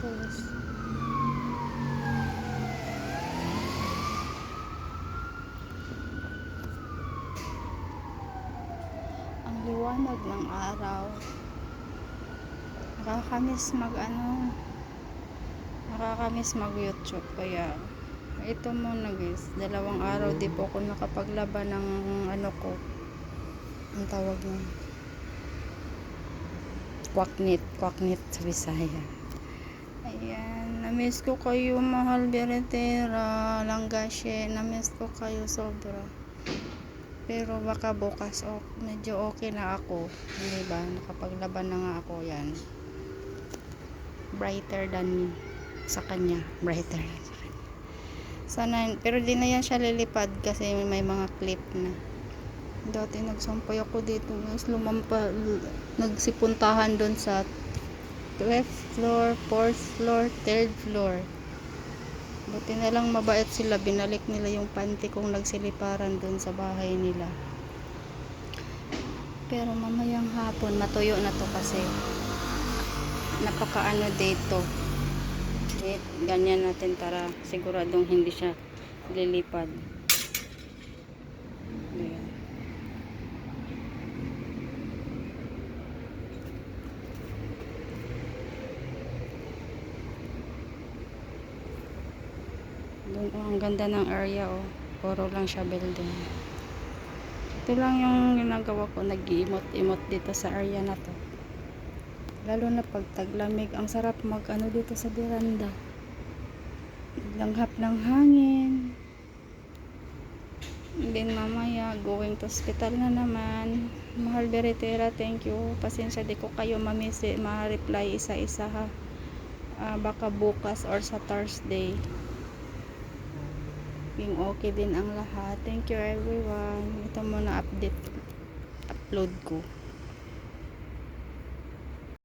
Tapos ang liwanag ng araw, nakakamiss mag YouTube. Kaya ito muna guys, 2 araw di po ako nakapaglaban ng ang tawag nun, kwaknit sa Bisaya. Ayan, namiss ko kayo mahal Beretera, Langgasye, namiss ko kayo sobra. Pero baka bukas medyo okay na ako, hindi ba? Nakapaglaban na nga ako. Yan, brighter than sa kanya, brighter sa kanya. Sana, pero di na yan siya lilipad kasi may mga clip na. Dati nagsampay ako dito guys, nagsipuntahan doon sa 12th floor, 4th floor, 3rd floor. Buti na lang mabait sila, binalik nila yung panty kong nagsiliparan doon sa bahay nila. Pero mamayang hapon matuyo na to kasi napakaano dito. Ganyan natin para siguradong hindi siya lilipad. Ayan. Doon, ang ganda ng area puro lang siya building. Ito lang yung ginagawa ko, nag-iimot-imot dito sa area na to. Lalo na pag taglamig, ang sarap dito sa veranda. Langhap ng hangin. And then mamaya going to hospital na naman. Mahal Beretera, thank you. Pasensya di ko kayo ma-reply isa-isa ha. Baka bukas or sa Thursday. Yung okay din ang lahat. Thank you everyone. Ito muna upload ko.